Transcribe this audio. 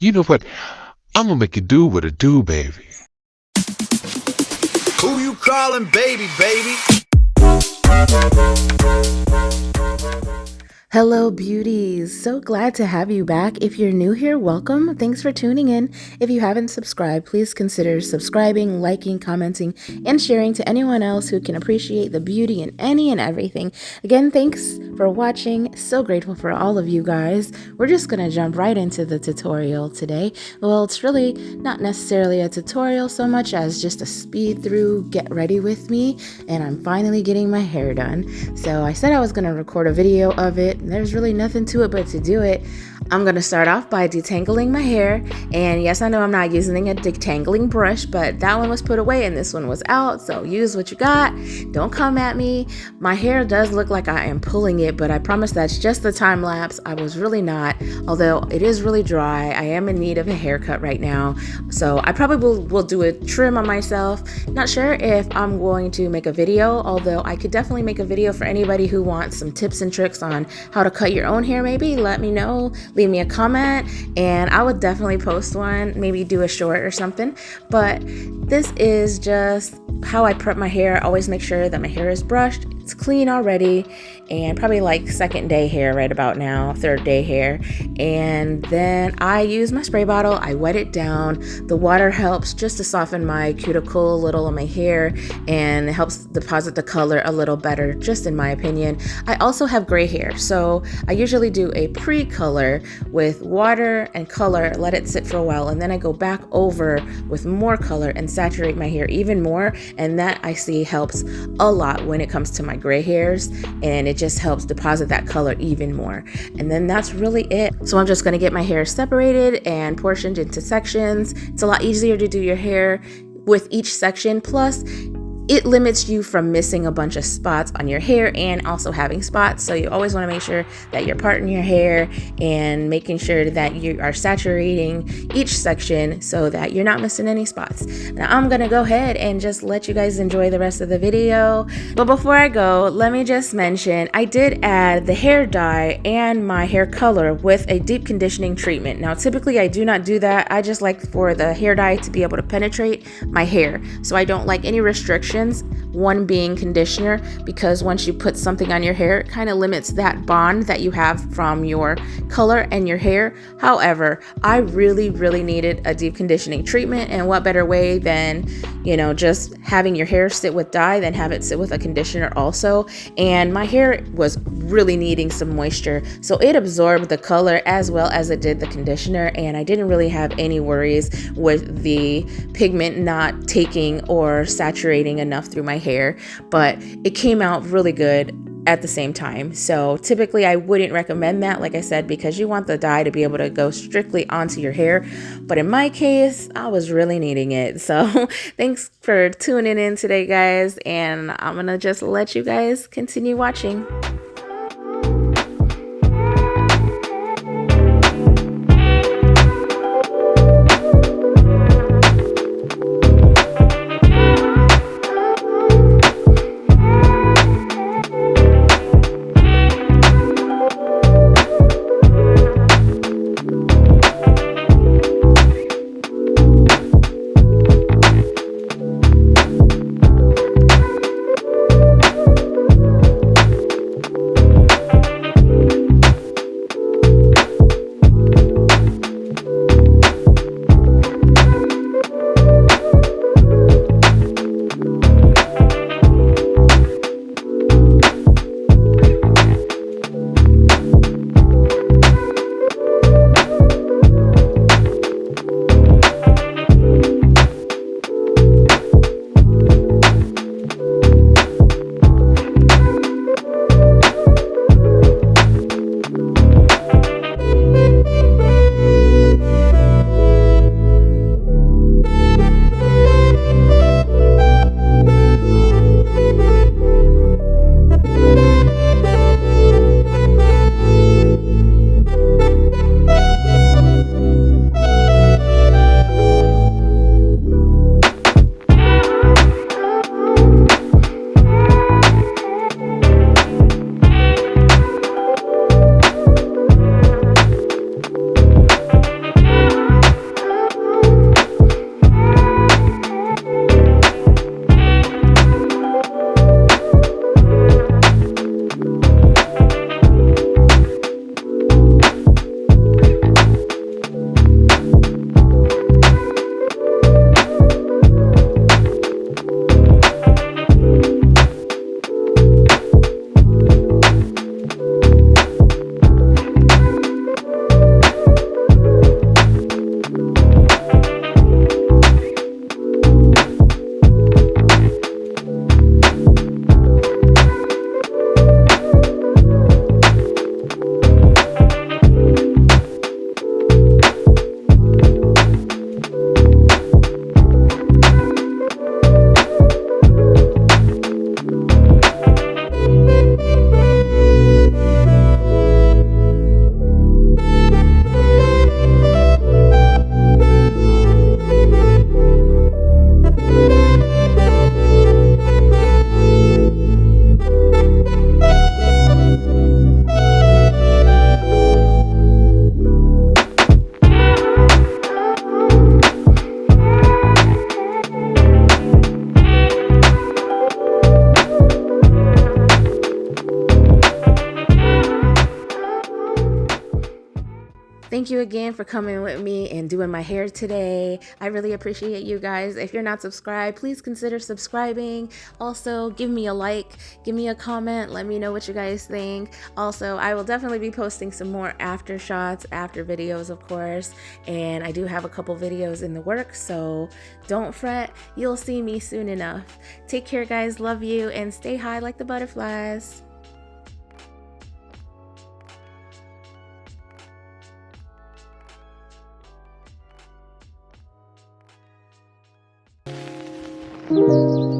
You know what? I'm gonna make you do what it do, baby. Who you calling baby, baby? Hello beauties, so glad to have you back. If you're new here, welcome. Thanks for tuning in. If you haven't subscribed, please consider subscribing, liking, commenting, and sharing to anyone else who can appreciate the beauty in any and everything. Again, thanks for watching. So grateful for all of you guys. We're just gonna jump right into the tutorial today. Well, it's really not necessarily a tutorial so much as just a speed through, get ready with me, and I'm finally getting my hair done. So I said I was gonna record a video of it. There's really nothing to it but to do it. I'm going to start off by detangling my hair, and yes, I know I'm not using a detangling brush, but that one was put away and this one was out, so use what you got. Don't come at me. My hair does look like I am pulling it, but I promise that's just the time lapse. I was really not, although it is really dry. I am in need of a haircut right now, so I probably will do a trim on myself. Not sure if I'm going to make a video, although I could definitely make a video for anybody who wants some tips and tricks on how to cut your own hair. Maybe let me know. Leave me a comment and I would definitely post one, maybe do a short or something. But this is just how I prep my hair. I always make sure that my hair is brushed, it's clean already, and probably like second day hair right about now, third day hair. And then I use my spray bottle, I wet it down. The water helps just to soften my cuticle a little on my hair, and it helps deposit the color a little better, just in my opinion. I also have gray hair, so I usually do a pre-color with water and color, let it sit for a while, and then I go back over with more color and saturate my hair even more, and that I see helps a lot when it comes to my gray hairs, and it just helps deposit that color even more. And then that's really it. So I'm just going to get my hair separated and portioned into sections. It's a lot easier to do your hair with each section, plus it limits you from missing a bunch of spots on your hair and also having spots. So you always want to make sure that you're parting your hair and making sure that you are saturating each section so that you're not missing any spots. Now I'm going to go ahead and just let you guys enjoy the rest of the video. But before I go, let me just mention I did add the hair dye and my hair color with a deep conditioning treatment. Now typically I do not do that. I just like for the hair dye to be able to penetrate my hair. So I don't like any restrictions. One being conditioner, because once you put something on your hair, it kind of limits that bond that you have from your color and your hair. However, I really needed a deep conditioning treatment, and what better way than, just having your hair sit with dye than have it sit with a conditioner also. And my hair was really needing some moisture, so it absorbed the color as well as it did the conditioner, and I didn't really have any worries with the pigment not taking or saturating enough through my hair, but it came out really good at the same time. So typically I wouldn't recommend that, like I said, because you want the dye to be able to go strictly onto your hair. But in my case, I was really needing it. So thanks for tuning in today, guys, and I'm gonna just let you guys continue watching. Thank you again for coming with me and doing my hair today. I really appreciate you guys. If you're not subscribed, please consider subscribing. Also, give me a like, give me a comment, let me know what you guys think. Also, I will definitely be posting some more after shots, after videos, of course. And I do have a couple videos in the works, so don't fret. You'll see me soon enough. Take care, guys. Love you, and stay high like the butterflies. Thank you.